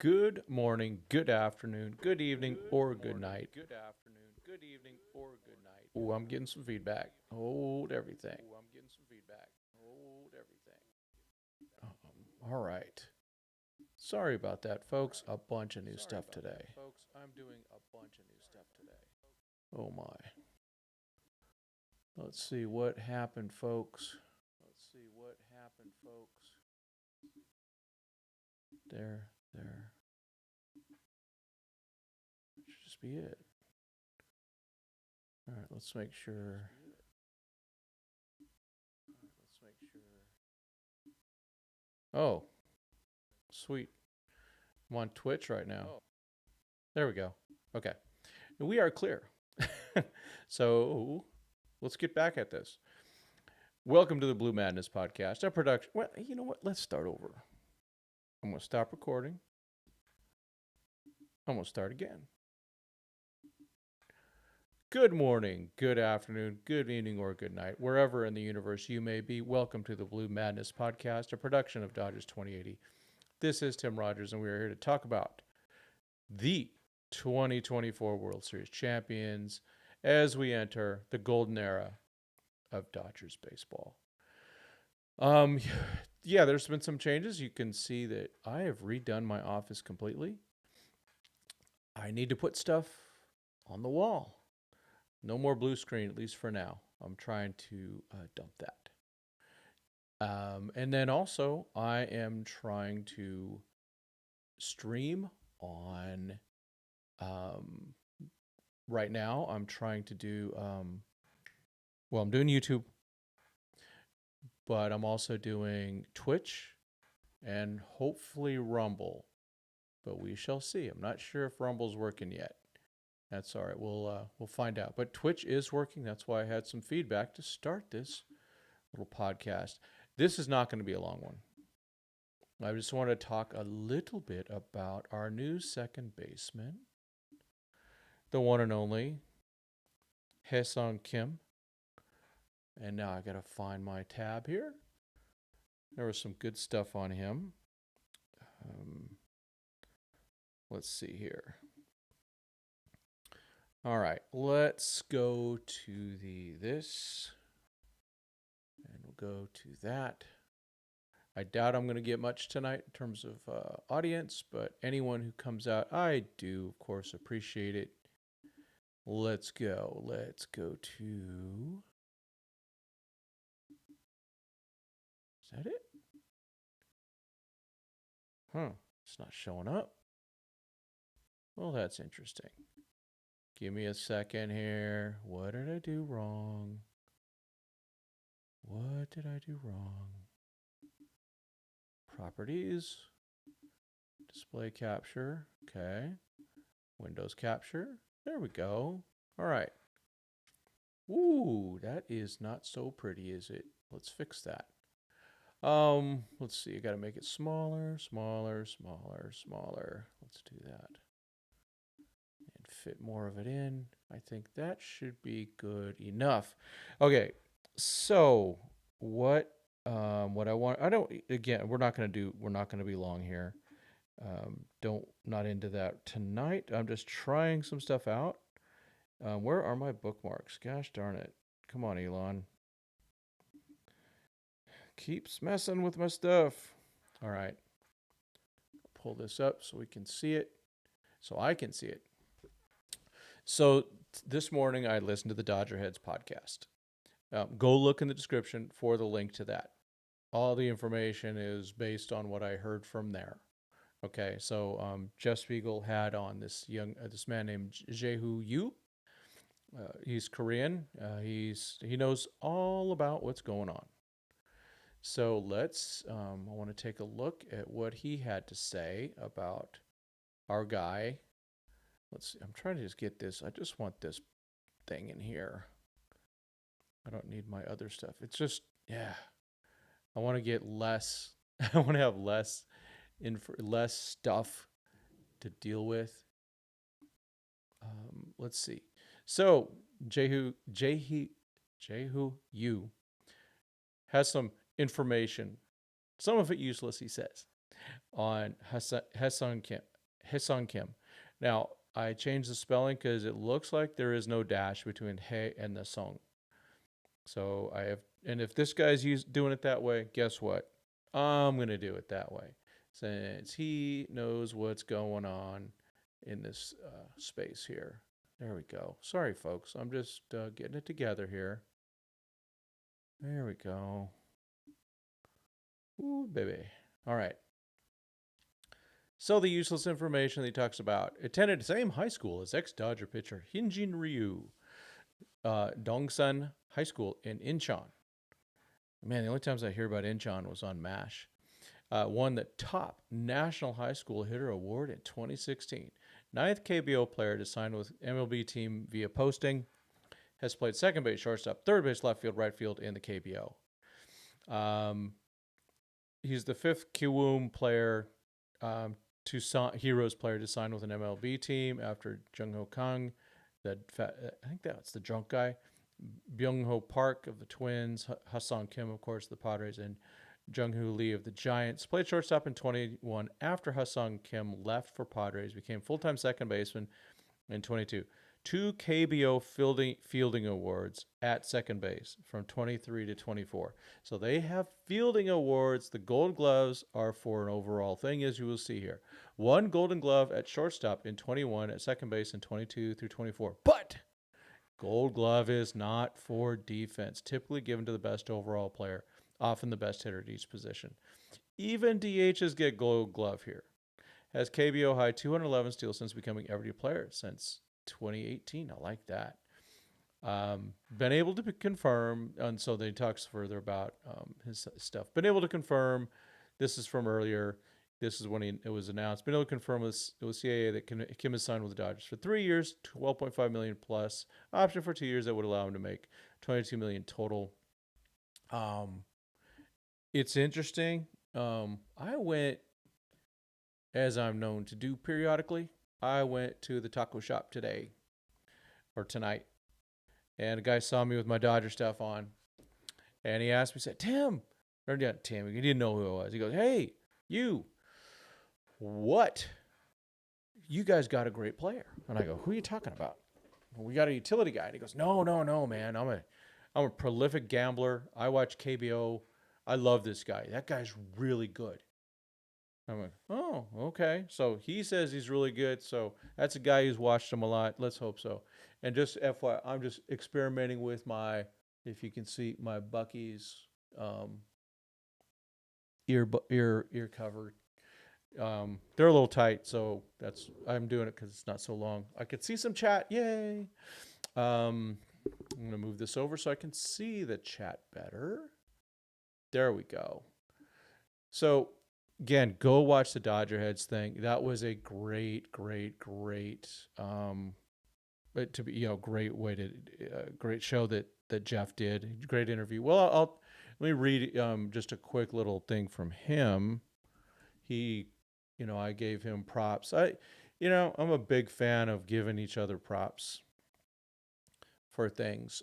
Good morning, good afternoon, good evening, or good night. Oh, I'm getting some feedback. Hold everything. All right. Sorry about that, folks. A bunch of new stuff today. Oh my. Let's see what happened, folks. There. That should just be it. All right, let's make sure. Oh, sweet. I'm on Twitch right now. There we go. Okay. We are clear. So let's get back at this. Welcome to the Blue Madness Podcast, a production. Well, you know what? Let's start over. I'm going to stop recording. I'm going to start again. Good morning, good afternoon, good evening, or good night, wherever in the universe you may be. Welcome to the Blue Madness Podcast, a production of Dodgers 2080. This is Tim Rogers, and we are here to talk about the 2024 World Series champions as we enter the golden era of Dodgers baseball. Yeah, there's been some changes. You can see that I have redone my office completely. I need to put stuff on the wall. No more blue screen, at least for now. I'm trying to dump that. And then also, I am trying to stream on. Right now, I'm trying to do. I'm doing YouTube, but I'm also doing Twitch and hopefully Rumble. But we shall see. I'm not sure if Rumble's working yet. That's all right. We'll find out. But Twitch is working. That's why I had some feedback to start this little podcast. This is not going to be a long one. I just want to talk a little bit about our new second baseman, the one and only Hyeseong Kim. And now I got to find my tab here. There was some good stuff on him. Let's see here. All right, let's go to this, and we'll go to that. I doubt I'm going to get much tonight in terms of audience, but anyone who comes out, I do, of course, appreciate it. Let's go. Let's go to... Is that it? Huh, it's not showing up. Well, that's interesting. Give me a second here. What did I do wrong? Properties. Display capture. Okay. Windows capture. There we go. All right. Ooh, that is not so pretty, is it? Let's fix that. Let's see. I got to make it smaller. Let's do that. And fit more of it in. I think that should be good enough. Okay. So, what I want, we're not going to be long here. Not into that tonight. I'm just trying some stuff out. Where are my bookmarks? Gosh darn it. Come on, Elon. Keeps messing with my stuff. All right. Pull this up so we can see it. So I can see it. So this morning I listened to the Dodger Heads podcast. Go look in the description for the link to that. All the information is based on what I heard from there. Okay, so Jeff Spiegel had on this man named Jae-hoo Yoo. He's Korean. He knows all about what's going on. So I want to take a look at what he had to say about our guy. Let's see, I'm trying to just get this. I just want this thing in here. I don't need my other stuff. It's just, yeah. I want to get less. I want to have less stuff to deal with. Let's see. So Jae-hoo Yoo has some information, some of it useless, he says, on Hyeseong Kim. Hyeseong Kim. Now, I changed the spelling because it looks like there is no dash between He and the Song. So I have, and if this guy's doing it that way, guess what? I'm going to do it that way since he knows what's going on in this space here. There we go. Sorry, folks. I'm just getting it together here. There we go. Ooh, baby. All right. So the useless information that he talks about. Attended the same high school as ex-Dodger pitcher Hyunjin Ryu, Dongsun High School in Incheon. Man, the only times I hear about Incheon was on MASH. Won the top National High School Hitter Award in 2016. Ninth KBO player to sign with MLB team via posting. Has played second base, shortstop, third base, left field, right field in the KBO. He's the fifth Kiwoom player, Heroes player to sign with an MLB team after Jung-Ho Kang, I think that's the drunk guy, Byung-Ho Park of the Twins, Hyeseong Kim, of course, the Padres, and Jung-Hoo Lee of the Giants. Played shortstop in 21 after Hyeseong Kim left for Padres, became full-time second baseman in 22. 2 KBO fielding awards at second base from 23 to 24. So they have fielding awards. The Gold Gloves are for an overall thing, as you will see here. 1 Golden Glove at shortstop in 21, at second base in 22 through 24. But Gold Glove is not for defense, typically given to the best overall player, often the best hitter at each position. Even DHs get Gold Glove here. Has KBO high 211 steals since becoming everyday player since 2018. I like that. Been able to confirm, and so they talks further about his stuff. Been able to confirm, this is from earlier. This is when it was announced. Been able to confirm with CAA that Kim has signed with the Dodgers for 3 years, 12.5 million plus, option for 2 years that would allow him to make 22 million total. It's interesting. I went, as I'm known to do periodically, I went to the taco shop today or tonight, and a guy saw me with my Dodger stuff on, and he asked me, said, Tim, or yeah, Tim, he didn't know who I was. He goes, hey, you, what? You guys got a great player. And I go, who are you talking about? Well, we got a utility guy. And he goes, no, man. I'm a prolific gambler. I watch KBO. I love this guy. That guy's really good. I'm like, oh, okay. So he says he's really good. So that's a guy who's watched him a lot. Let's hope so. And just FYI, I'm just experimenting with my, if you can see, my Bucky's ear cover. They're a little tight, so I'm doing it because it's not so long. I could see some chat. Yay! I'm gonna move this over so I can see the chat better. There we go. So again, go watch the Dodger Heads thing. That was a great to be, great way to great show that Jeff did. Great interview. Well, let me read just a quick little thing from him. He, I gave him props. I'm a big fan of giving each other props for things.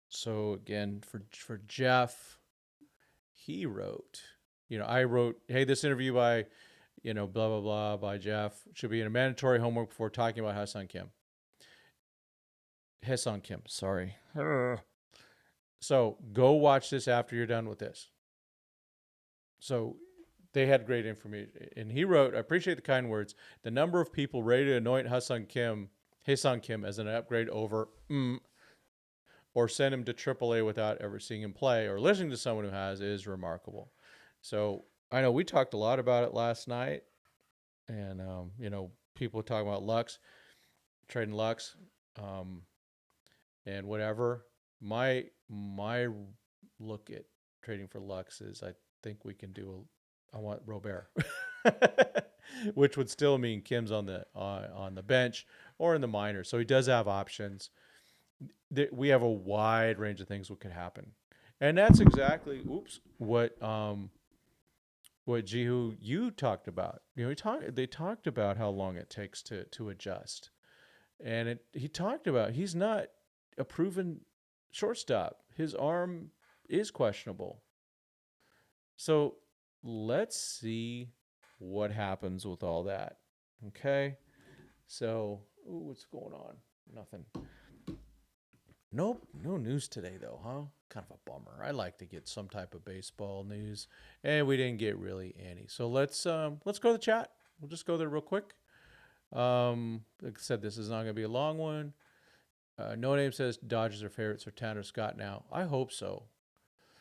So again, for Jeff, he wrote, I wrote, hey, this interview by, blah, blah, blah, by Jeff should be in a mandatory homework before talking about Hyeseong Kim. Hyeseong Kim, sorry. So go watch this after you're done with this. So they had great information. And he wrote, I appreciate the kind words. The number of people ready to anoint Hyeseong Kim as an upgrade over or send him to AAA without ever seeing him play or listening to someone who has is remarkable. So I know we talked a lot about it last night. And, people talking about Lux, trading Lux, and whatever. My look at trading for Lux is I think we can do I want Robert, which would still mean Kim's on the bench or in the minors. So he does have options. We have a wide range of things that could happen, and that's exactly what Jihu you talked about. They talked about how long it takes to adjust, and he talked about he's not a proven shortstop. His arm is questionable. So let's see what happens with all that. Okay. So, ooh, what's going on? Nothing. Nope, no news today though, huh? Kind of a bummer. I like to get some type of baseball news, and we didn't get really any. So let's go to the chat. We'll just go there real quick. Like I said, this is not going to be a long one. No Name says Dodgers are favorites for Tanner Scott now. I hope so.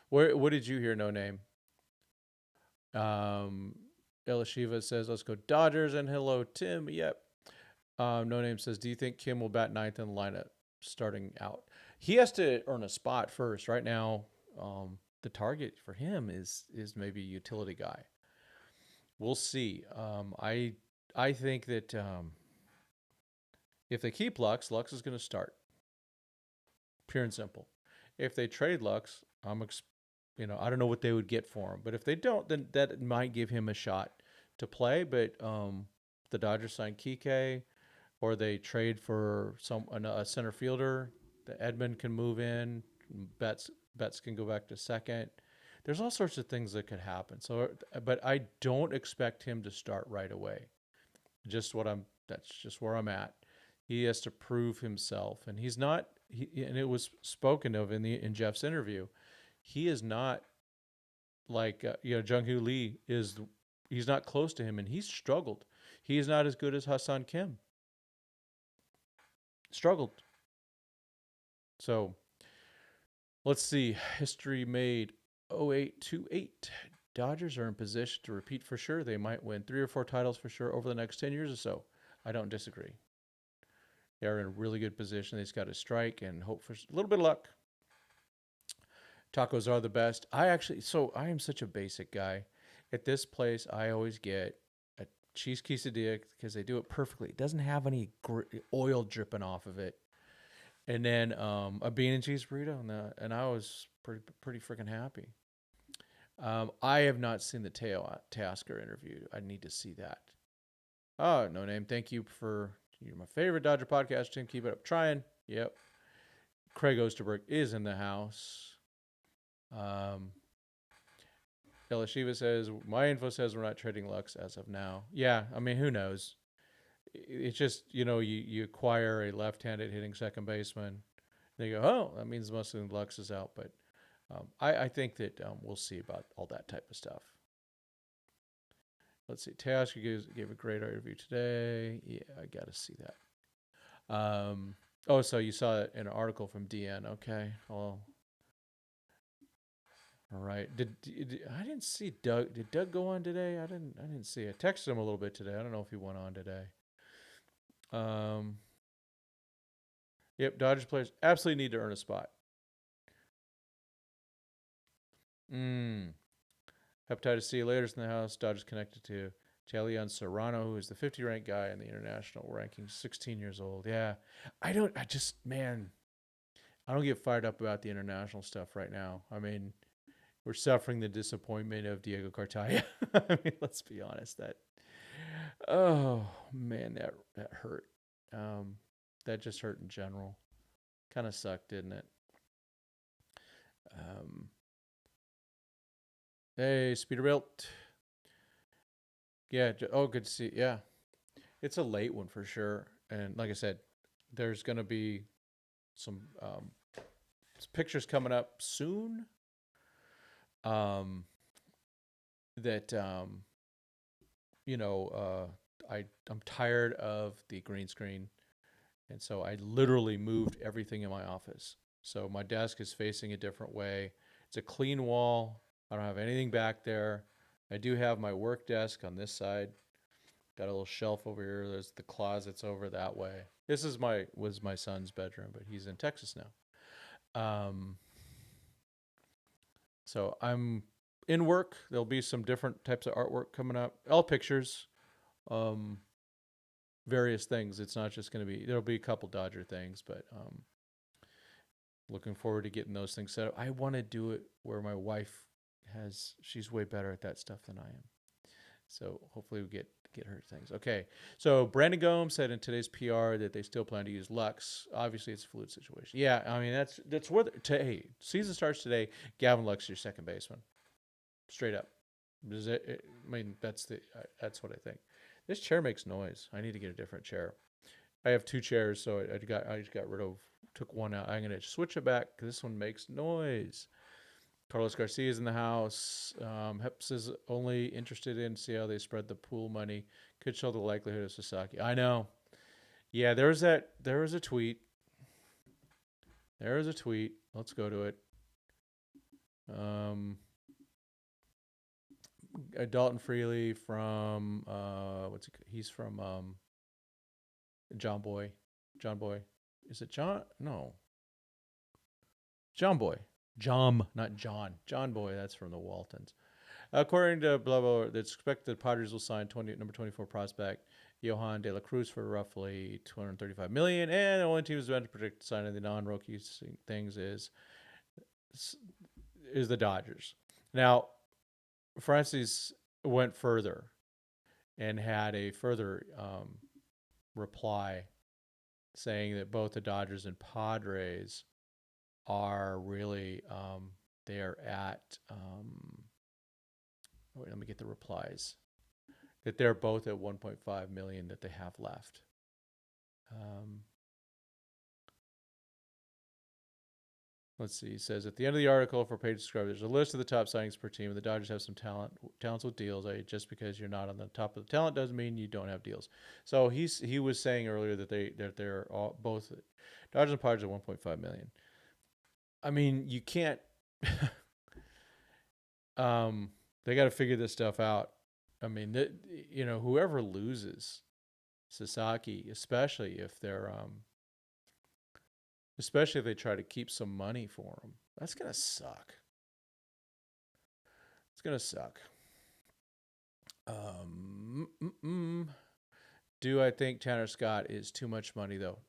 What did you hear? No Name. Elishiva says let's go Dodgers, and hello Tim. Yep. No Name says, do you think Kim will bat ninth in the lineup starting out? He has to earn a spot first. Right now, the target for him is maybe utility guy. We'll see. I think that if they keep Lux is going to start. Pure and simple. If they trade Lux, I don't know what they would get for him. But if they don't, then that might give him a shot to play. But the Dodgers signed Kike, or they trade for a center fielder. The Edmund can move in. Betts can go back to second. There's all sorts of things that could happen. So, but I don't expect him to start right away. That's just where I'm at. He has to prove himself, and he's not. And it was spoken of in Jeff's interview. He is not like Jung-Hoo Lee is. He's not close to him, and he's struggled. He is not as good as Hyeseong Kim. Struggled. So let's see. History made 0828. Dodgers are in position to repeat for sure. They might win 3 or 4 titles for sure over the next 10 years or so. I don't disagree. They're in a really good position. They just got to strike and hope for a little bit of luck. Tacos are the best. I am such a basic guy. At this place, I always get a cheese quesadilla because they do it perfectly. It doesn't have any oil dripping off of it. And then a bean and cheese burrito, and I was pretty freaking happy. I have not seen the Tasker interview. I need to see that. Oh, No Name. Thank you you're my favorite Dodger podcast, Tim. Keep it up. Trying. Yep. Craig Osterberg is in the house. Elishiva says, my info says we're not trading Lux as of now. Yeah, I mean, who knows? It's just, you acquire a left-handed hitting second baseman. They go, oh, that means most of the Lux is out. But I think that we'll see about all that type of stuff. Let's see. Tasker gave a great interview today. Yeah, I got to see that. So you saw it in an article from DN. Okay. Well, all right. I didn't see Doug. Did Doug go on today? I didn't see it. I texted him a little bit today. I don't know if he went on today. Yep. Dodgers players absolutely need to earn a spot. Hepatitis C laters in the house. Dodgers connected to Talion Serrano, who is the 50 ranked guy in the international ranking, 16 years old. Yeah. I don't get fired up about the international stuff right now. I mean, we're suffering the disappointment of Diego Cartaya. I mean, let's be honest. Oh man, that hurt. That just hurt in general. Kind of sucked, didn't it? Hey, Speederbilt. Yeah. Oh, good to see. Yeah, it's a late one for sure. And like I said, there's gonna be some pictures coming up soon. I'm tired of the green screen, and so I literally moved everything in my office. So my desk is facing a different way. It's a clean wall. I don't have anything back there. I do have my work desk on this side. Got a little shelf over here. There's the closets over that way. This was my son's bedroom, but he's in Texas now. So I'm in work. There'll be some different types of artwork coming up. All pictures, various things. It's not just going to be, there'll be a couple Dodger things, but looking forward to getting those things set up. I want to do it where my wife she's way better at that stuff than I am. So hopefully we get her things. Okay. So Brandon Gomes said in today's PR that they still plan to use Lux. Obviously it's a fluid situation. Yeah. I mean, that's where hey, season starts today. Gavin Lux is your second baseman. Straight up. I mean, that's what I think. This chair makes noise. I need to get a different chair. I have two chairs, so I just got rid of, took one out. I'm gonna switch it back because this one makes noise. Carlos Garcia is in the house. Heps is only interested in see how they spread the pool money. Could show the likelihood of Sasaki. I know. Yeah, there was that. There was a tweet. There was a tweet. Let's go to it. Dalton Freely from he's from John Boy. John Boy. Is it John? No. John Boy. John, not John. John Boy, that's from the Waltons. According to blah blah, it's expected Padres will sign number 24 prospect Johan De La Cruz for roughly $235 million, and the only team who's going to predict signing the non-rookie things is the Dodgers. Now, Francis went further and had a further reply saying that both the Dodgers and Padres are really they're at wait, let me get the replies, that they're both at 1.5 million that they have left. Let's see. He says at the end of the article for page describe, there's a list of the top signings per team. The Dodgers have some talents with deals. Just because you're not on the top of the talent doesn't mean you don't have deals. So he was saying earlier that they're all, both Dodgers and Padres at 1.5 million. I mean, you can't. They got to figure this stuff out. I mean, whoever loses Sasaki, especially if they try to keep some money for him, that's gonna suck. It's gonna suck. Do I think Tanner Scott is too much money though?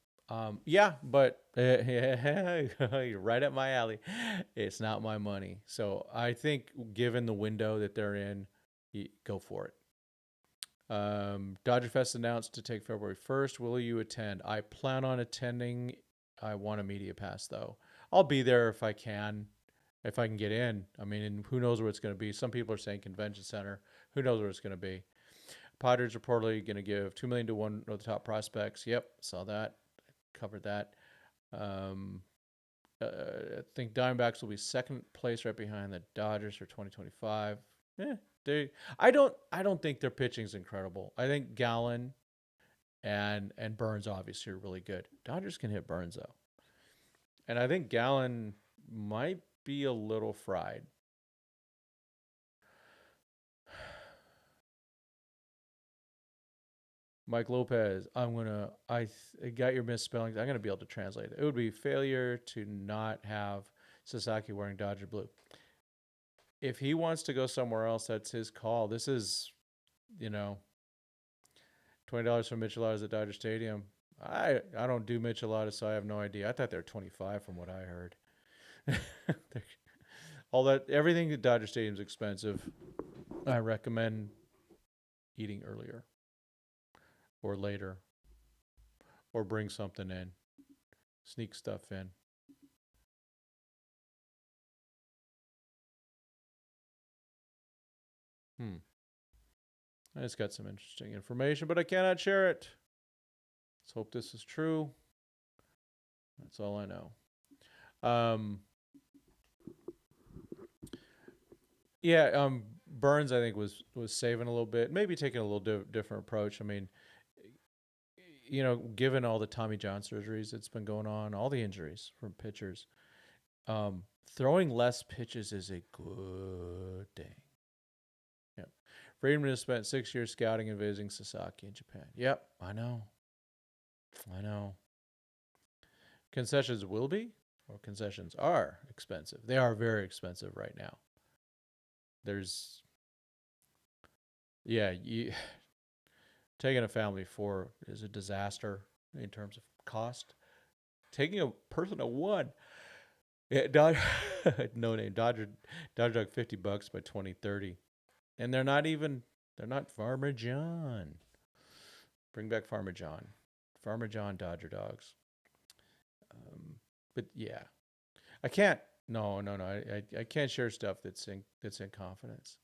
Yeah, but you're right up my alley. It's not my money. So I think given the window that they're in, go for it. Dodger Fest announced to take February 1st. Will you attend? I plan on attending. I want a media pass though. I'll be there if I can get in. I mean, and who knows where it's going to be. Some people are saying convention center. Who knows where it's going to be. Padres reportedly going to give $2 million to one of the top prospects. Yep, saw that. Covered that. I think Diamondbacks will be second place right behind the Dodgers for 2025. I don't think their pitching is incredible. I think Gallen and Burns obviously are really good. Dodgers can hit Burns though, and I think Gallen might be a little fried. Mike Lopez, I got your misspellings. I'm gonna be able to translate it. It would be failure to not have Sasaki wearing Dodger blue. If he wants to go somewhere else, that's his call. This is, $20 for micheladas at Dodger Stadium. I don't do micheladas, so I have no idea. I thought they were 25 from what I heard. Everything at Dodger Stadium is expensive. I recommend eating earlier or later, or bring something in, sneak stuff in. I just got some interesting information, but I cannot share it. Let's hope this is true. That's all I know. Burns, I think, was saving a little bit, maybe taking a little different approach. I mean, given all the Tommy John surgeries that's been going on, all the injuries from pitchers, throwing less pitches is a good thing. Yep. Friedman has spent 6 years scouting and visiting Sasaki in Japan. Yep, I know. Concessions will be, or concessions are expensive. They are very expensive right now. Taking a family of 4 is a disaster in terms of cost. Taking a person of 1, no name, Dodger dog $50 by 2030, and they're not Farmer John. Bring back Farmer John Dodger dogs. But yeah, I can't. No. I can't share stuff that's in confidence.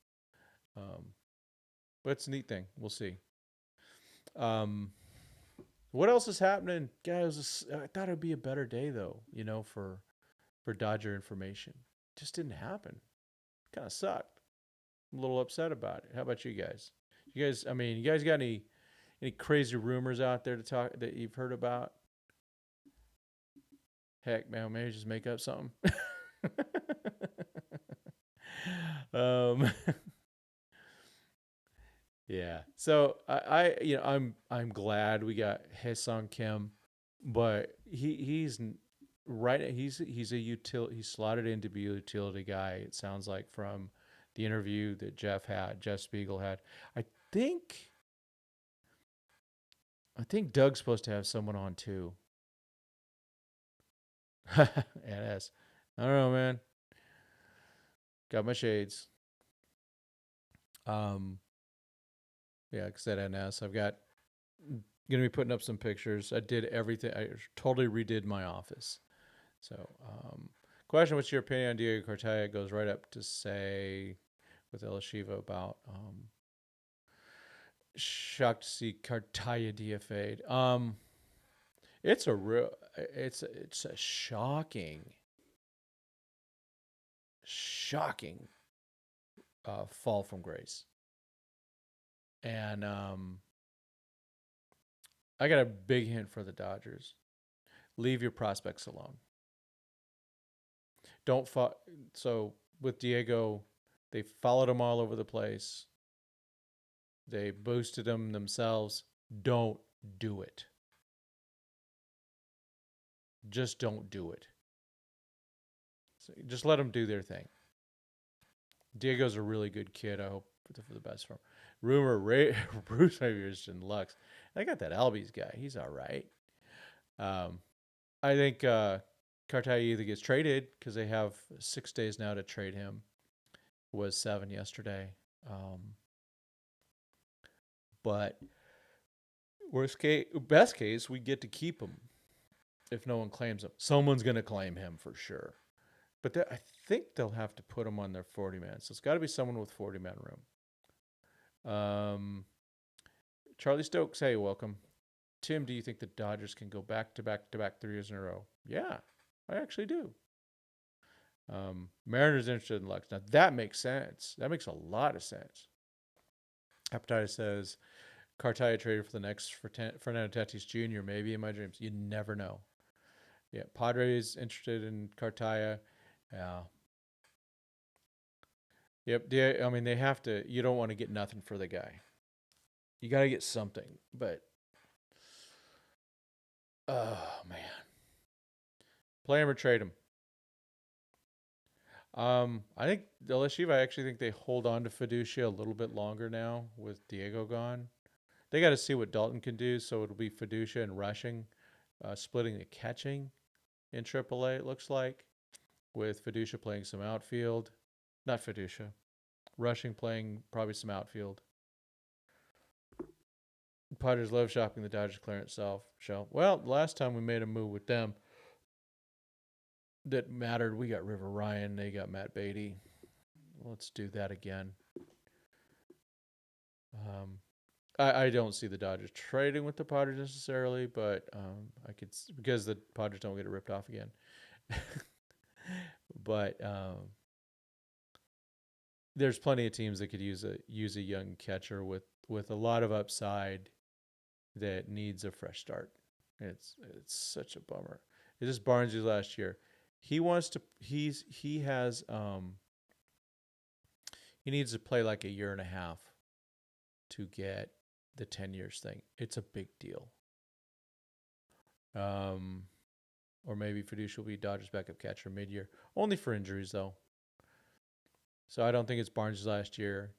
But it's a neat thing. We'll see. Um, what else is happening, guys? I thought it'd be a better day though, for Dodger information. Just didn't happen. Kind of sucked. I'm a little upset about it. How about you guys? You guys got any crazy rumors out there to talk that you've heard about? Heck, man, maybe just make up something. um, yeah. So I'm glad we got Hyeseong Kim, but right. He's slotted in to be a utility guy. It sounds like from the interview that Jeff Spiegel had. I think I think Doug's supposed to have someone on too. NS. I don't know, man. Got my shades. Um, yeah, like I said, NS. I've got gonna be putting up some pictures. I did everything. I totally redid my office. So, question: what's your opinion on Diego Cartaya? It goes right up to say with Elashiva about shocked to see Cartaya DFA'd. It's a real, it's a shocking fall from grace. And I got a big hint for the Dodgers: leave your prospects alone. Don't So with Diego, they followed him all over the place. They boosted him themselves. Don't do it. Just don't do it. So just let them do their thing. Diego's a really good kid. I hope for the best for him. Bruce maybe is in Lux. I got that Albies guy. He's all right. Um, I think Cartaya either gets traded because they have 6 days now to trade him. Was 7 yesterday. But best case, we get to keep him if no one claims him. Someone's going to claim him for sure. But I think they'll have to put him on their 40-man. So it's got to be someone with 40-man room. Charlie Stokes, hey, welcome. Tim, do you think the Dodgers can go back to back 3 years in a row? Yeah, I actually do. Mariners interested in Lux. Now that makes sense. That makes a lot of sense. Hepatitis says Cartaya traded for the next Fernando Tatis Jr. Maybe in my dreams. You never know. Yeah, Padres interested in Cartaya. Yeah. Yep. I mean, they have to. You don't want to get nothing for the guy. You got to get something. But oh man, play him or trade him. I think the LSU. I actually think they hold on to Fiducia a little bit longer now with Diego gone. They got to see what Dalton can do. So it'll be Fiducia and rushing, splitting the catching in AAA. It looks like with Fiducia playing some outfield, not Fiducia, rushing playing probably some outfield. Padres love shopping the Dodgers clearance shelf. Well, last time we made a move with them that mattered, we got River Ryan. They got Matt Beatty. Let's do that again. I don't see the Dodgers trading with the Padres necessarily, but I could, because the Padres don't get it ripped off again. But there's plenty of teams that could use a young catcher with a lot of upside that needs a fresh start. It's such a bummer. It's just Barnes' last year. He wants to. He needs to play like a year and a half to get the 10 years thing. It's a big deal. Or maybe Fiducia will be Dodgers backup catcher mid-year, only for injuries though. So I don't think it's Barnes' last year.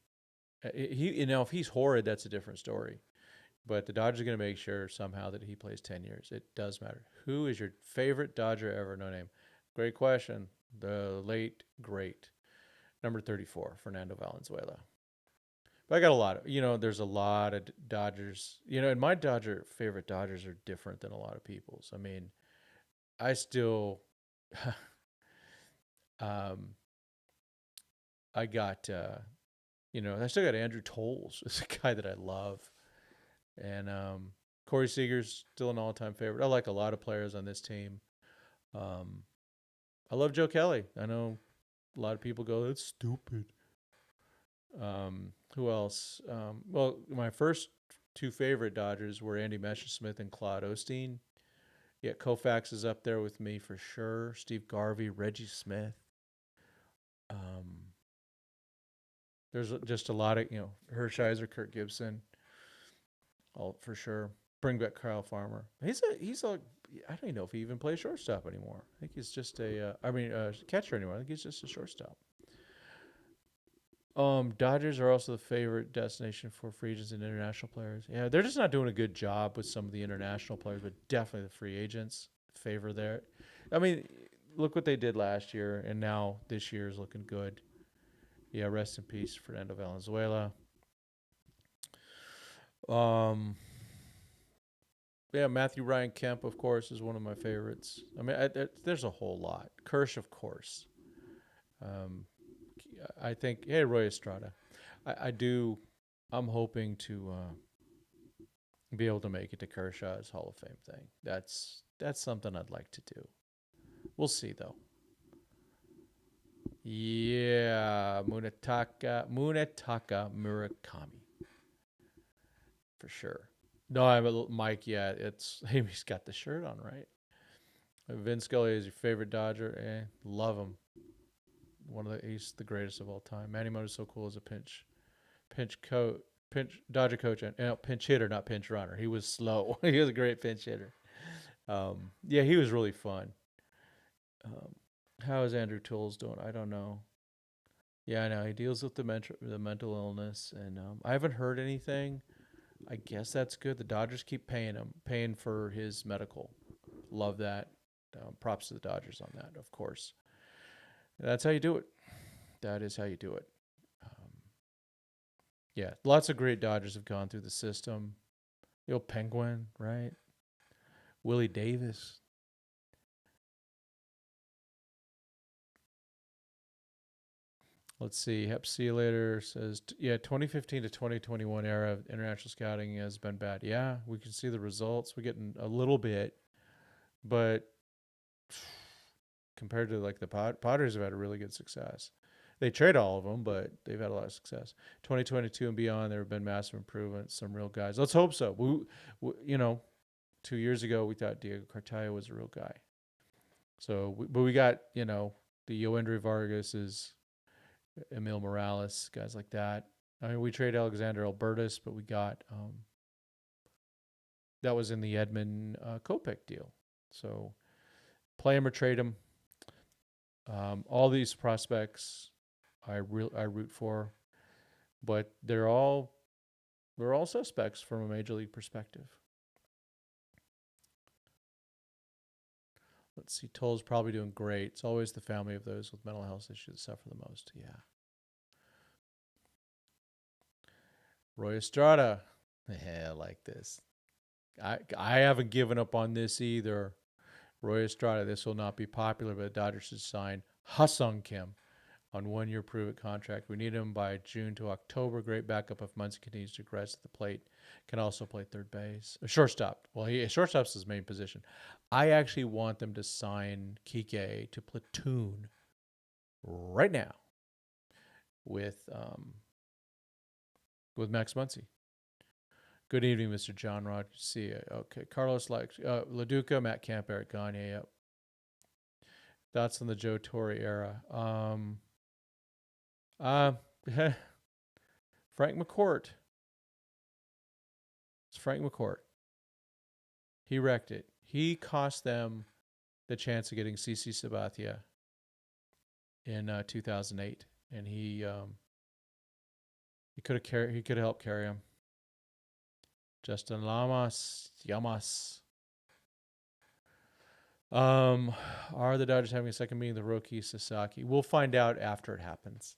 If he's horrid, that's a different story. But the Dodgers are going to make sure somehow that he plays 10 years. It does matter. Who is your favorite Dodger ever? No name. Great question. The late, great. Number 34, Fernando Valenzuela. But I got a lot of, there's a lot of Dodgers. And my favorite Dodgers are different than a lot of people's. I mean, I still, I got I still got Andrew Tolles, is a guy that I love, and Corey Seager's still an all-time favorite. I like a lot of players on this team. Um, I love Joe Kelly. I know a lot of people go, "That's stupid." Who else? Well, my first two favorite Dodgers were Andy Messersmith and Claude Osteen. Yeah, Koufax is up there with me for sure. Steve Garvey, Reggie Smith. Um, there's just a lot of Hershiser, Kirk Gibson, all for sure. Bring back Kyle Farmer. He's a I don't even know if he even plays shortstop anymore. I think he's just a catcher anymore. I think he's just a shortstop. Dodgers are also the favorite destination for free agents and international players. Yeah, they're just not doing a good job with some of the international players, but definitely the free agents favor there. I mean, look what they did last year, and now this year is looking good. Yeah, rest in peace, Fernando Valenzuela. Um, yeah, Matthew Ryan Kemp, of course, is one of my favorites. I mean, there's a whole lot. Kirsch, of course. Um, I think, hey, Roy Estrada. I do. I'm hoping to be able to make it to Kershaw's Hall of Fame thing. That's something I'd like to do. We'll see though. Yeah, Munetaka Murakami for sure. No, I'm a Mike. Yeah, it's he's got the shirt on right. Vin Scully is your favorite Dodger. Love him. He's the greatest of all time. Manny Moto's so cool as a pinch Dodger coach, and pinch hitter, not pinch runner. He was slow. He was a great pinch hitter. Yeah, he was really fun. How is Andrew Tools doing? I don't know. Yeah, I know he deals with the mental illness, and I haven't heard anything. I guess that's good. The Dodgers keep paying for his medical. Love that. Props to the Dodgers on that, of course. That's how you do it. That is how you do it. Um, yeah, lots of great Dodgers have gone through the system. The old Penguin, right? Willie Davis. Let's see. See you later says, yeah, 2015 to 2021 era of international scouting has been bad. Yeah, we can see the results. We're getting a little bit, but compared to like the Potters have had a really good success. They trade all of them, but they've had a lot of success. 2022 and beyond, there have been massive improvements. Some real guys. Let's hope so. 2 years ago we thought Diego Cartaya was a real guy. So, but we got the Yoendry Vargas, Emil Morales, guys like that. I mean, we trade Alexander Albertus, but we got that was in the Edmund Kopech deal. So play him or trade him. All these prospects, I root for, but they're all suspects from a major league perspective. Let's see. Toll's probably doing great. It's always the family of those with mental health issues that suffer the most. Yeah. Roy Estrada. Yeah, I like this. I haven't given up on this either. Roy Estrada, this will not be popular, but the Dodgers should sign Hyeseong Kim on 1-year prove-it contract. We need him by June to October. Great backup if Muncy continues to aggress at the plate. Can also play third base. Shortstop. Well, shortstop's his main position. I actually want them to sign Kike to platoon right now with Max Muncy. Good evening, Mr. John Rod. See you. Okay. Carlos likes LaDuca, Matt Camp, Eric Gagne. Yep. Thoughts on the Joe Torre era. Frank McCourt. It's Frank McCourt. He wrecked it. He cost them the chance of getting CC Sabathia in 2008, and he could have helped carry him. Justin Yamas. Are the Dodgers having a second meeting with Roki Sasaki? We'll find out after it happens.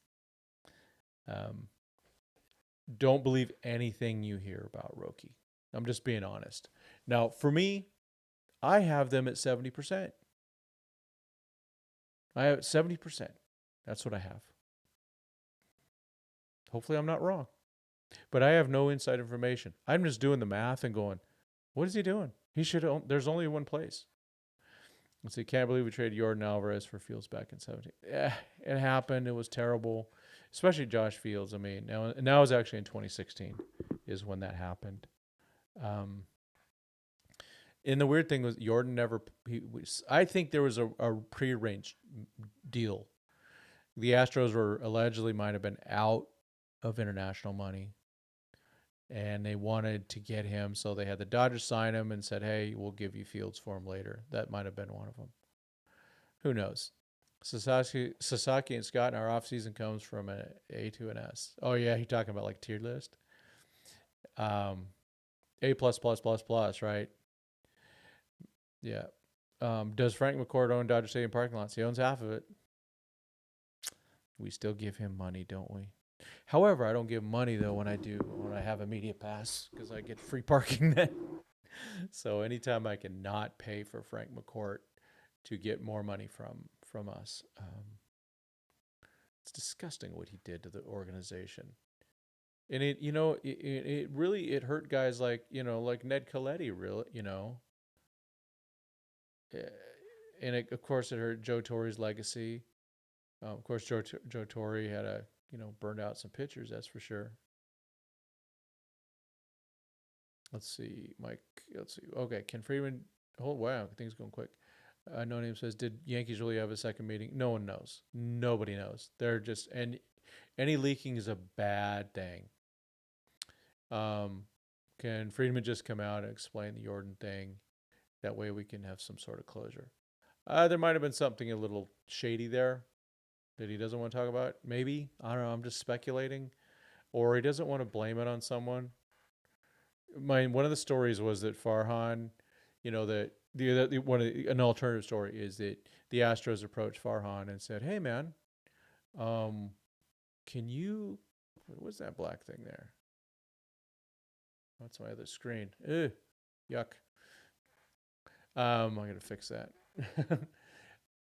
Don't believe anything you hear about Roki. I'm just being honest. Now, for me, I have them at 70%. I have 70%. That's what I have. Hopefully I'm not wrong. But I have no inside information. I'm just doing the math and going, what is he doing? He should. There's only one place. Let's see. Can't believe we traded Jordan Alvarez for Fields back in 17. Yeah, it happened. It was terrible, especially Josh Fields. I mean, now it's actually in 2016 is when that happened. And the weird thing was Jordan never. I think there was a prearranged deal. The Astros were allegedly might have been out of international money, and they wanted to get him, so they had the Dodgers sign him and said, "Hey, we'll give you Fields for him later." That might have been one of them. Who knows? Sasaki and Scott in our offseason comes from an A to an S. Oh yeah, you're talking about like tier list. A plus plus plus plus, right? Yeah. Does Frank McCourt own Dodger Stadium parking lots? He owns half of it. We still give him money, don't we? However, I don't give money though when I have a media pass because I get free parking then. So anytime I can not pay for Frank McCourt to get more money from us, it's disgusting what he did to the organization. And it really hurt guys like like Ned Colletti, really, and of course it hurt Joe Torre's legacy. Of course, Joe Torre had burned out some pitchers, that's for sure. Let's see, Mike. Let's see. Okay, Ken Freeman. Oh wow, things going quick. No Name says, did Yankees really have a second meeting? No one knows. Nobody knows. They're just and any leaking is a bad thing. Can Friedman just come out and explain the Jordan thing? That way we can have some sort of closure. There might have been something a little shady there that he doesn't want to talk about. Maybe. I don't know. I'm just speculating. Or he doesn't want to blame it on someone. One of the stories was that Farhan, that an alternative story is that the Astros approached Farhan and said, "Hey man, can you? What's that black thing there? That's my other screen. Ew, yuck. I'm gonna fix that."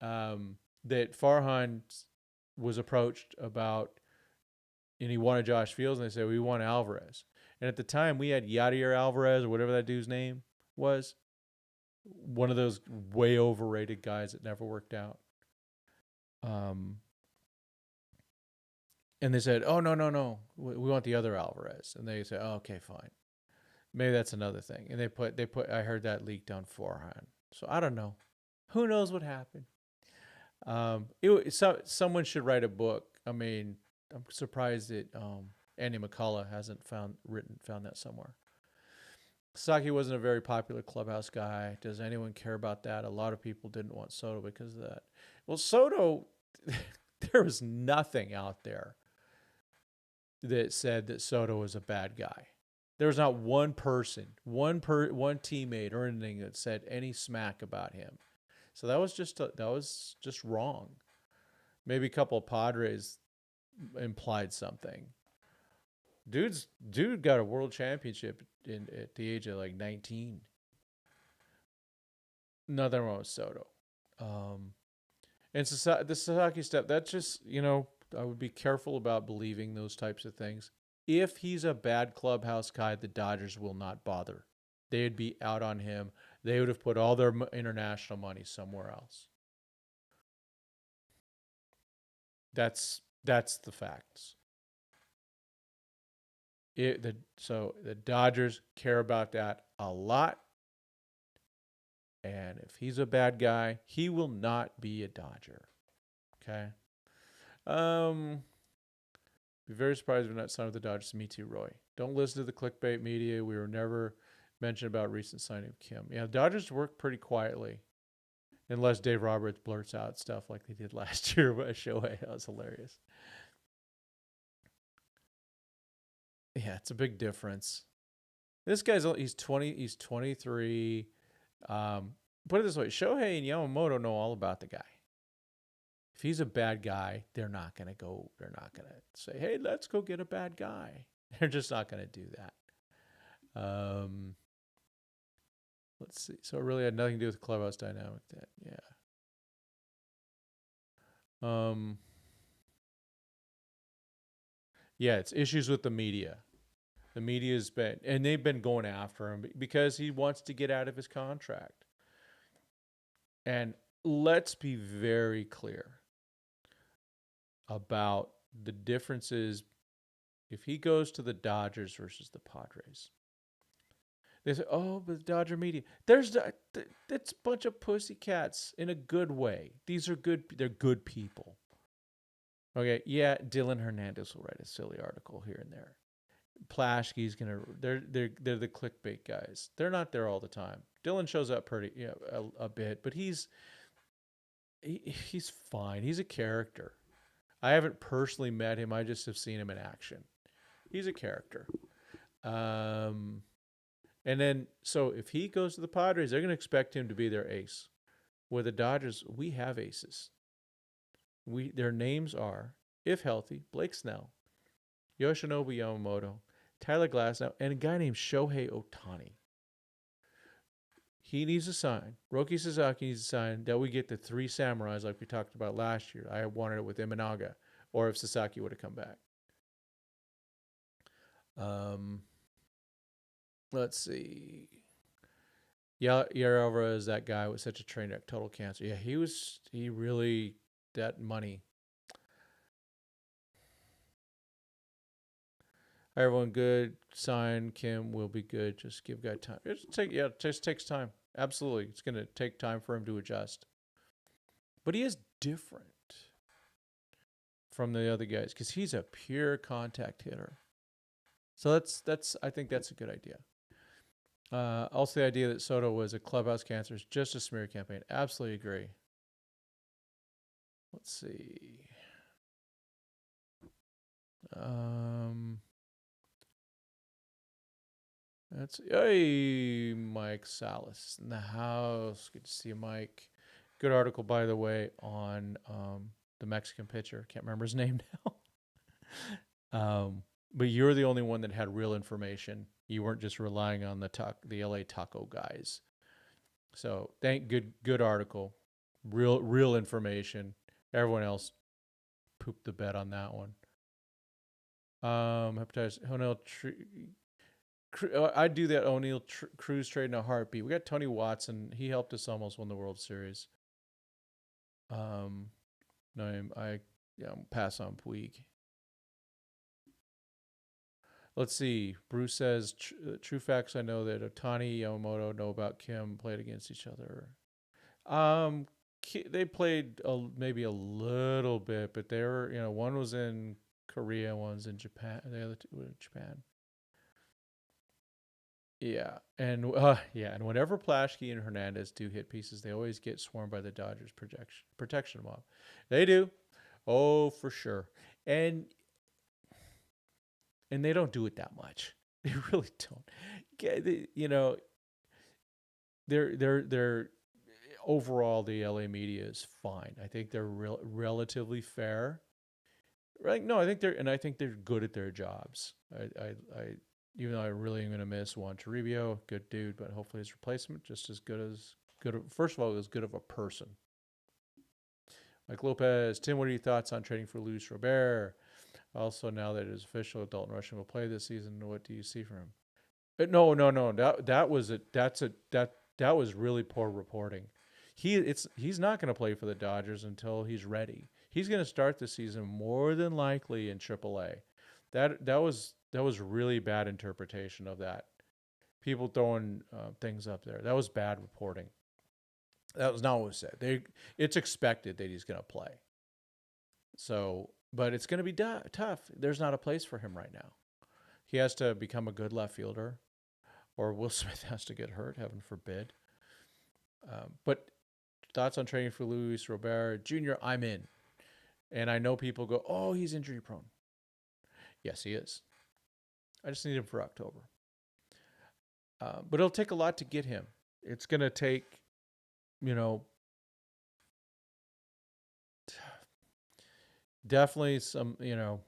That Farhan was approached about, and he wanted Josh Fields, and they said we want Alvarez. And at the time, we had Yadier Alvarez or whatever that dude's name was, one of those way overrated guys that never worked out. And they said, "Oh no, we want the other Alvarez." And they said, "Oh, okay, fine, maybe that's another thing." And they put. I heard that leaked on Farhan, so I don't know. Who knows what happened? Someone should write a book. I mean, I'm surprised that Andy McCullough hasn't found that somewhere. Sasaki wasn't a very popular clubhouse guy. Does anyone care about that? A lot of people didn't want Soto because of that. Well, Soto, there was nothing out there that said that Soto was a bad guy. There was not one person, one teammate or anything that said any smack about him. So that was just wrong. Maybe a couple of Padres implied something. Dude got a world championship at the age of like 19. Nothing wrong with Soto. And the Sasaki stuff, that's just, I would be careful about believing those types of things. If he's a bad clubhouse guy, the Dodgers will not bother. They'd be out on him. They would have put all their international money somewhere else. That's the facts. So the Dodgers care about that a lot. And if he's a bad guy, he will not be a Dodger. Okay. Be very surprised if not signed with the Dodgers. Me too, Roy. Don't listen to the clickbait media. We were never mentioned about recent signing of Kim. Yeah, the Dodgers work pretty quietly. Unless Dave Roberts blurts out stuff like they did last year by Shohei. That was hilarious. Yeah, it's a big difference. This guy's he's 20. He's 23. Put it this way: Shohei and Yamamoto know all about the guy. If he's a bad guy, they're not gonna say, "Hey, let's go get a bad guy." They're just not gonna do that. Let's see. So it really had nothing to do with the clubhouse dynamic. Yeah. Yeah, it's issues with the media. The media's been, and they've been going after him because he wants to get out of his contract. And let's be very clear about the differences if he goes to the Dodgers versus the Padres. They say, "Oh, but the Dodger media, that's a bunch of pussycats in a good way. These are good. They're good people." Okay, yeah, Dylan Hernandez will write a silly article here and there. Plashke's gonna. They're the clickbait guys. They're not there all the time. Dylan shows up pretty, a bit, but he's fine. He's a character. I haven't personally met him. I just have seen him in action. He's a character. And then, so if he goes to the Padres, they're going to expect him to be their ace. With the Dodgers, we have aces. Their names are, if healthy, Blake Snell, Yoshinobu Yamamoto, Tyler Glasnow, and a guy named Shohei Ohtani. He needs a sign. Roki Sasaki needs a sign that we get the 3 samurais like we talked about last year. I wanted it with Imanaga, or if Sasaki would have come back. Let's see. Yarovra is that guy with such a train wreck, total cancer. Yeah, he really, that money. Everyone good. Sign Kim will be good. Just give guy time. It just takes time. Absolutely. It's going to take time for him to adjust. But he is different from the other guys because he's a pure contact hitter. So I think that's a good idea. Also, the idea that Soto was a clubhouse cancer is just a smear campaign. Absolutely agree. Let's see. Hey, Mike Salas in the house. Good to see you, Mike. Good article, by the way, on the Mexican pitcher. Can't remember his name now. But you're the only one that had real information. You weren't just relying on the LA Taco guys. So good article, real information. Everyone else pooped the bed on that one. Hepatitis O'Neill. I'd do that O'Neill Cruz trade in a heartbeat. We got Tony Watson. He helped us almost win the World Series. No, I pass on Puig. Let's see. Bruce says, true facts. I know that Ohtani, Yamamoto know about Kim, played against each other. They played maybe a little bit, but they were, one was in Korea, one's in Japan. The other two were in Japan. Yeah, and whenever Plashke and Hernandez do hit pieces, they always get swarmed by the Dodgers protection mob. They do. Oh, for sure. And they don't do it that much. They really don't. They're overall the LA media is fine. I think they're relatively fair. Right? No, I think they're good at their jobs. I even though I really am going to miss Juan Toribio, good dude, but hopefully his replacement just as good. First of all, as good of a person. Mike Lopez, Tim, what are your thoughts on trading for Luis Robert? Also, now that it is official, Dalton Rushing will play this season. What do you see from him? No. That was really poor reporting. He's not going to play for the Dodgers until he's ready. He's going to start the season more than likely in AAA. That was really bad interpretation of that. People throwing things up there. That was bad reporting. That was not what was said. It's expected that he's going to play. So, but it's going to be tough. There's not a place for him right now. He has to become a good left fielder, or Will Smith has to get hurt, heaven forbid. But thoughts on trading for Luis Robert Jr., I'm in. And I know people go, oh, he's injury prone. Yes, he is. I just need him for October. But it'll take a lot to get him. It's going to take, definitely some, it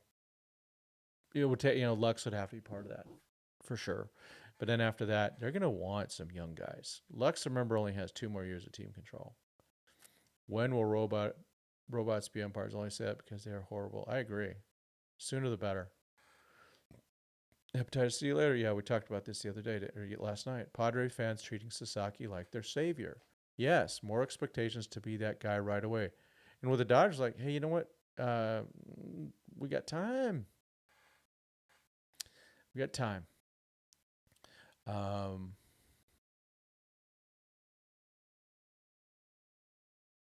would take, Lux would have to be part of that for sure. But then after that, they're going to want some young guys. Lux, remember, only has 2 more years of team control. When will robots be umpires? Only say that because they are horrible. I agree. Sooner the better. Hepatitis, see you later. Yeah, we talked about this the other day, or last night. Padre fans treating Sasaki like their savior. Yes, more expectations to be that guy right away. And with the Dodgers, like, hey, you know what? We got time. We got time.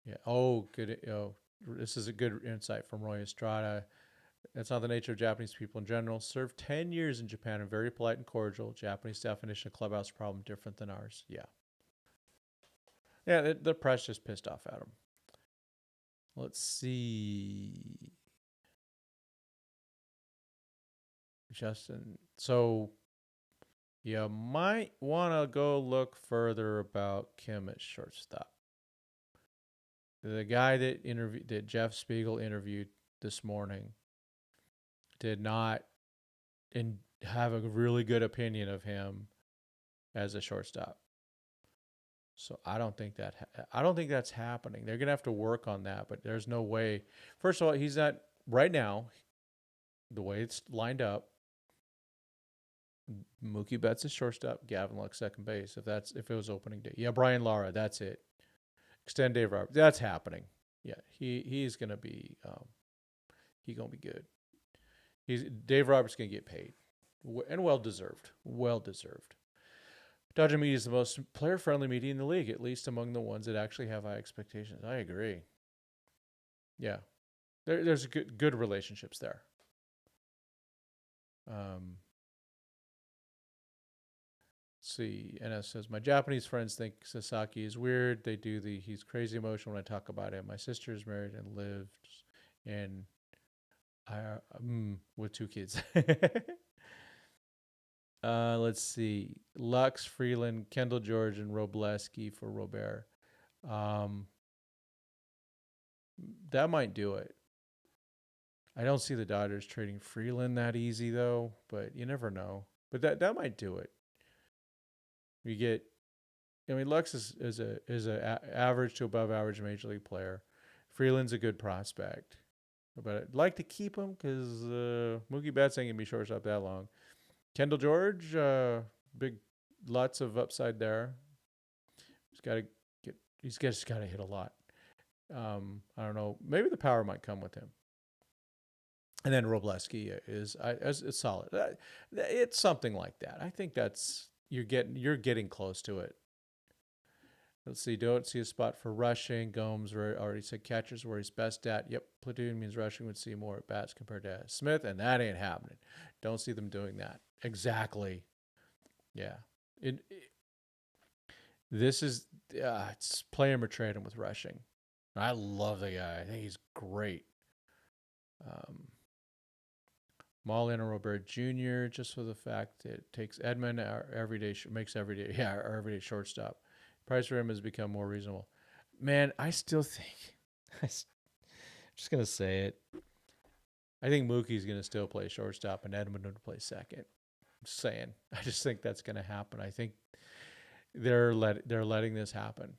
Yeah. Oh, good. Oh, this is a good insight from Roy Estrada. That's not the nature of Japanese people in general. Served 10 years in Japan and very polite and cordial. Japanese definition of clubhouse problem different than ours. Yeah. Yeah, the press just pissed off at him. Let's see. Justin. So, you might want to go look further about Kim at shortstop. The guy that Jeff Spiegel interviewed this morning did not have a really good opinion of him as a shortstop. So I don't think that's happening. They're gonna have to work on that, but there's no way. First of all, he's not right now. The way it's lined up, Mookie Betts is shortstop, Gavin Lux second base. If it was opening day, yeah, Brian Lara, that's it. Extend Dave Roberts, that's happening. Yeah, he's gonna be good. Dave Roberts gonna get paid, and well deserved. Well deserved. Dodger media is the most player-friendly media in the league, at least among the ones that actually have high expectations. I agree. Yeah, there's good relationships there. Let's see. NS says, my Japanese friends think Sasaki is weird. They do he's crazy emotional when I talk about him. My sister is married and lives in with 2 kids. Let's see. Lux, Freeland, Kendall George, and Robleski for Robert. That might do it. I don't see the Dodgers trading Freeland that easy though, but you never know. But that might do it. You get, Lux is a average to above average major league player. Freeland's a good prospect, but I'd like to keep him because Mookie Betts ain't gonna be shortstop that long. Kendall George, lots of upside there. He's just got to hit a lot. I don't know. Maybe the power might come with him. And then Robleski is solid. It's something like that. I think you're getting close to it. Let's see. Don't see a spot for rushing. Gomes already said catchers where he's best at. Yep, platoon means rushing would see more at bats compared to Smith, and that ain't happening. Don't see them doing that. Exactly. Yeah. This is it's play him or trade him with rushing. I love the guy. I think he's great. Marlon Robert Jr. just for the fact that it takes Edmund our everyday shortstop. Price for him has become more reasonable. Man, I still think I'm just gonna say it. I think Mookie's gonna still play shortstop and Edmund would play second. I'm just saying. I just think that's gonna happen. I think they're letting this happen.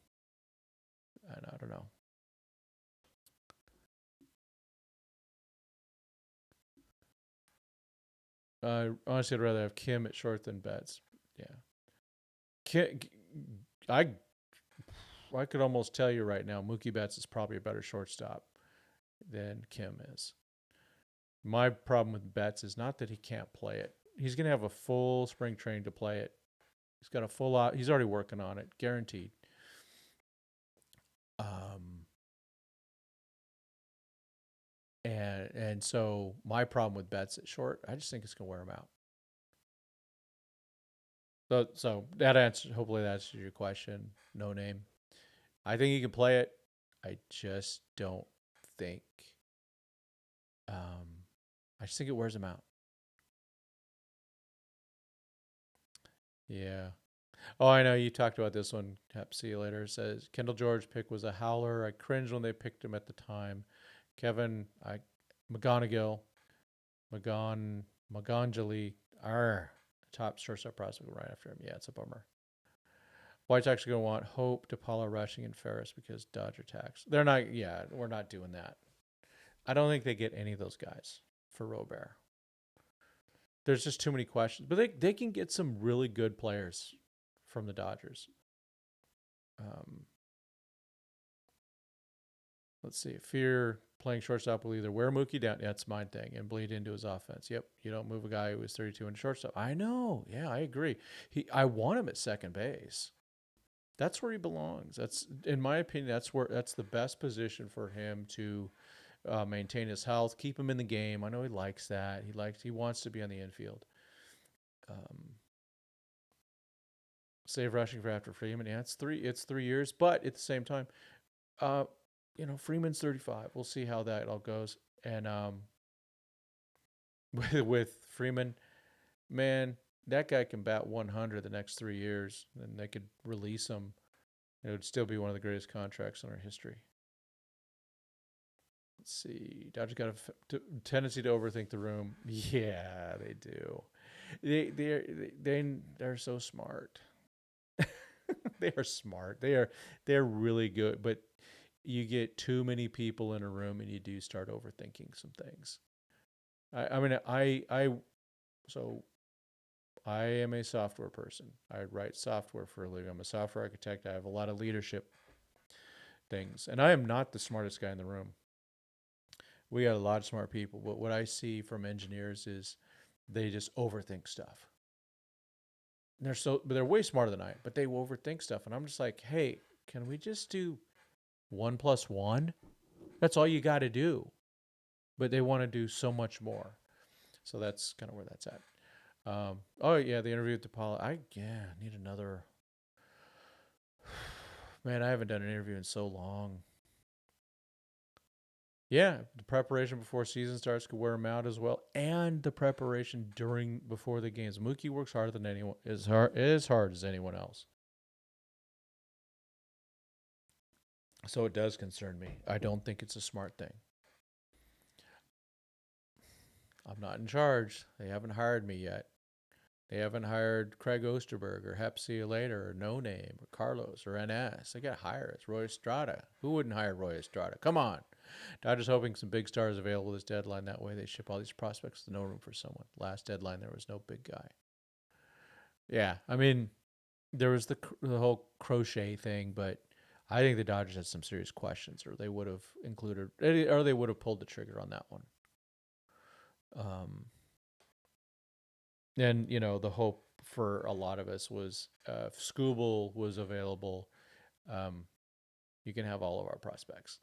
And I don't know. Honestly, I'd rather have Kim at short than Betts. Yeah. I could almost tell you right now, Mookie Betts is probably a better shortstop than Kim is. My problem with Betts is not that he can't play it. He's going to have a full spring training to play it. He's got a full out. He's already working on it, guaranteed. And so my problem with Betts at short, I just think it's going to wear him out. So that answers. Hopefully that answers your question. No name. I think he can play it. I just don't think. I just think it wears him out. Yeah. Oh, I know you talked about this one. See you later. It says Kendall George pick was a howler. I cringed when they picked him at the time. Kevin, McGonigal, Magangeli, top shortstop prospect right after him. Yeah, it's a bummer. White's actually going to want Hope, DePaula, Rushing, and Ferris because Dodger tax. They're not. Yeah, we're not doing that. I don't think they get any of those guys for Robert. There's just too many questions. But they can get some really good players from the Dodgers. Let's see. Fear playing shortstop will either wear Mookie down. That's my thing, and bleed into his offense. Yep. You don't move a guy who is 32 in shortstop. I know. Yeah, I agree. I want him at second base. That's where he belongs. That's, in my opinion, that's the best position for him to maintain his health, keep him in the game. I know he likes that. He wants to be on the infield. Save rushing for after Freeman. Yeah, it's 3 years, but at the same time, Freeman's 35. We'll see how that all goes. And with Freeman, man, that guy can bat 100 the next 3 years, and they could release him. It would still be one of the greatest contracts in our history. Let's see. Dodgers got a tendency to overthink the room. Yeah, they do. They're so smart. They are smart. They're really good, but you get too many people in a room and you do start overthinking some things. I am a software person. I write software for a living. I'm a software architect. I have a lot of leadership things, and I am not the smartest guy in the room. We got a lot of smart people, but what I see from engineers is they just overthink stuff. They're way smarter than I am, but they will overthink stuff, and I'm just like, hey, can we just do 1 + 1? That's all you got to do. But they want to do so much more. So that's kind of where that's at. The interview with DePaula. I need another. Man, I haven't done an interview in so long. Yeah, the preparation before season starts could wear him out as well, and the preparation before the games. Mookie works harder than anyone. As hard as anyone else. So it does concern me. I don't think it's a smart thing. I'm not in charge. They haven't hired me yet. They haven't hired Craig Osterberg or Hep See You Later or No Name or Carlos or NS. They got to hire us. Roy Estrada. Who wouldn't hire Roy Estrada? Come on. Dodgers hoping some big stars available this deadline. That way they ship all these prospects to no room for someone. Last deadline, there was no big guy. Yeah, I mean, there was the whole Crochet thing, but I think the Dodgers had some serious questions, or they would have pulled the trigger on that one. And the hope for a lot of us was if Skubal was available, you can have all of our prospects.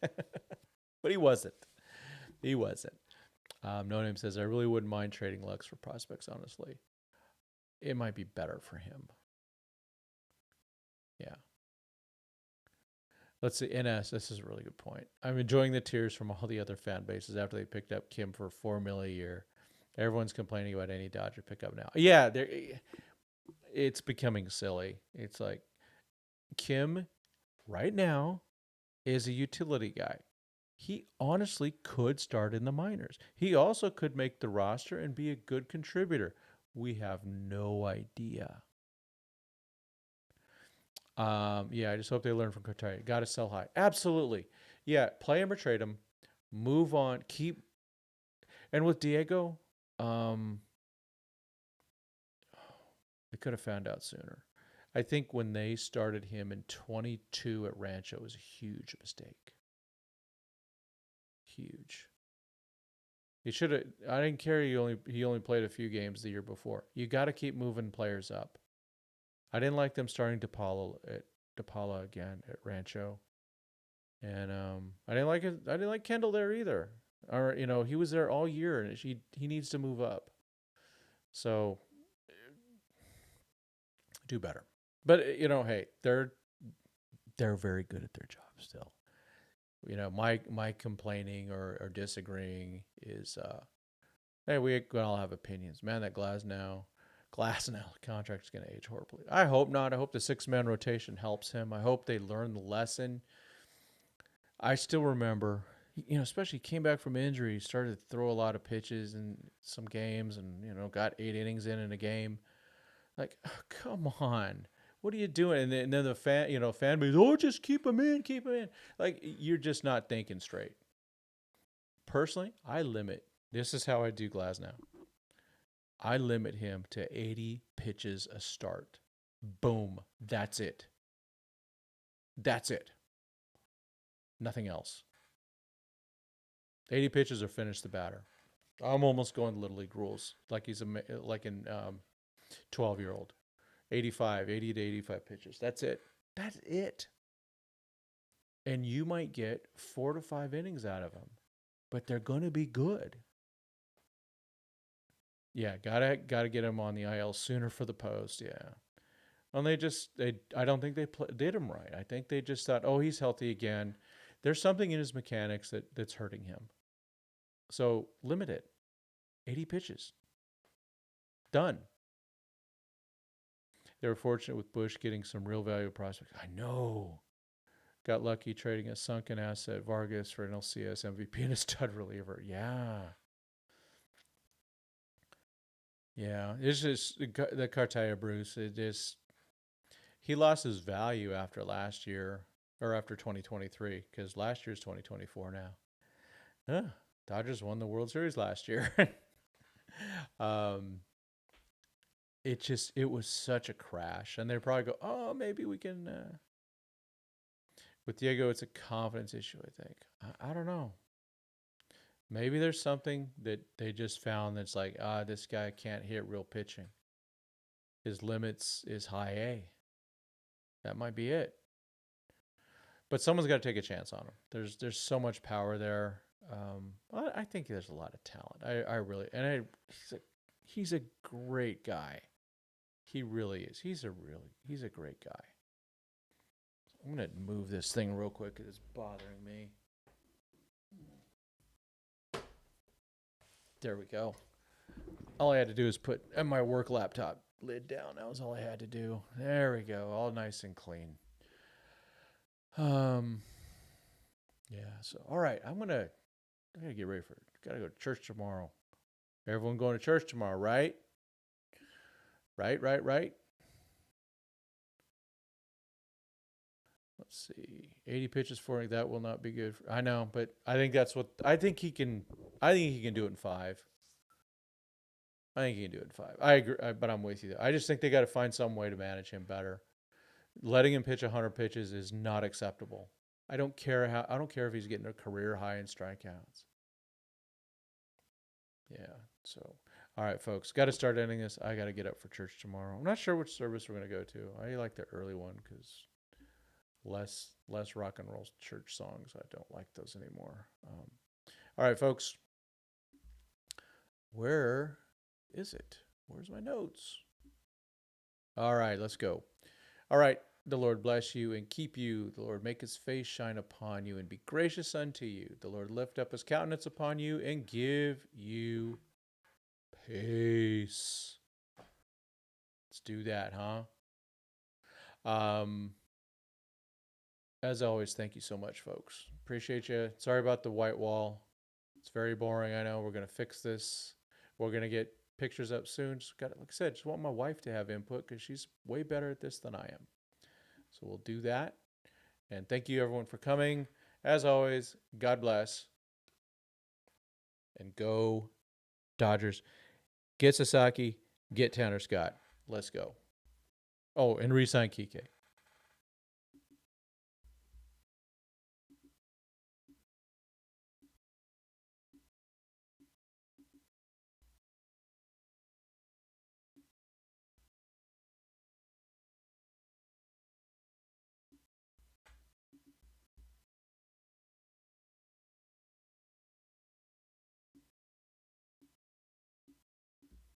But he wasn't. No Name says, I really wouldn't mind trading Lux for prospects, honestly. It might be better for him. Yeah. Let's see. NS, this is a really good point. I'm enjoying the tears from all the other fan bases after they picked up Kim for $4 million a year. Everyone's complaining about any Dodger pickup now. Yeah, it's becoming silly. It's like Kim right now is a utility guy. He honestly could start in the minors. He also could make the roster and be a good contributor. We have no idea. I just hope they learn from Kotai. Got to sell high. Absolutely. Yeah, play him or trade him. Move on. And with Diego, they could have found out sooner. I think when they started him in 22 at Rancho, it was a huge mistake. Huge. He should have. I didn't care. He only played a few games the year before. You got to keep moving players up. I didn't like them starting DePaula again at Rancho, and I didn't like it. I didn't like Kendall there either. Or he was there all year, and he needs to move up. So do better. But hey, they're very good at their job still. My complaining or disagreeing is, hey, we can all have opinions. Man, that Glasnow contract is going to age horribly. I hope not. I hope the 6-man rotation helps him. I hope they learn the lesson. I still remember, especially he came back from injury, started to throw a lot of pitches in some games and, got 8 innings in a game. Like, oh, come on. What are you doing? And then the fan base, just keep him in. Like, you're just not thinking straight. Personally, I limit. This is how I do Glasnow. I limit him to 80 pitches a start. Boom. That's it. That's it. Nothing else. 80 pitches or finish the batter. I'm almost going Little League rules, like he's like in 12-year-old. 80 to 85 pitches. That's it. That's it. And you might get 4 to 5 innings out of them, but they're going to be good. Yeah, gotta get him on the IL sooner for the post. Yeah, and I don't think they did him right. I think they just thought, oh, he's healthy again. There's something in his mechanics that's hurting him. So limit it. 80 pitches. Done. They were fortunate with Bush getting some real value prospects. I know. Got lucky trading a sunken asset, Vargas, for an LCS MVP and a stud reliever. Yeah. Yeah. It's just the Cartaya Bruce. He lost his value after last year or after 2023 because last year's 2024 now. Huh. Dodgers won the World Series last year. It was such a crash, and they probably go, oh, maybe we can. With Diego, it's a confidence issue, I think. I don't know. Maybe there's something that they just found that's like, this guy can't hit real pitching. His limits is high A. That might be it. But someone's got to take a chance on him. There's so much power there. I think there's a lot of talent. He's a great guy. He really is. He's a great guy. I'm going to move this thing real quick because it's bothering me. There we go. All I had to do is put my work laptop lid down. That was all I had to do. There we go. All nice and clean. Yeah. So, all right. I gotta get ready for it. Gotta go to church tomorrow. Everyone going to church tomorrow, right? Right. Let's see. 80 pitches for him. That will not be good. I know, but I think I think he can do it in 5. I think he can do it in 5. I agree, but I'm with you. I just think they got to find some way to manage him better. Letting him pitch 100 pitches is not acceptable. I don't care if he's getting a career high in strikeouts. Yeah. So, all right, folks, got to start ending this. I got to get up for church tomorrow. I'm not sure which service we're going to go to. I like the early one because less rock and roll church songs. I don't like those anymore. All right, folks. Where is it? Where's my notes? All right, let's go. All right. The Lord bless you and keep you. The Lord make his face shine upon you and be gracious unto you. The Lord lift up his countenance upon you and give you peace. Let's do that, huh? As always, thank you so much, folks. Appreciate you. Sorry about the white wall. It's very boring. I know. We're going to fix this. We're going to get pictures up soon. Just like I said, just want my wife to have input because she's way better at this than I am. So we'll do that. And thank you, everyone, for coming. As always, God bless. And go Dodgers. Get Sasaki. Get Tanner Scott. Let's go. Oh, and re-sign Kike.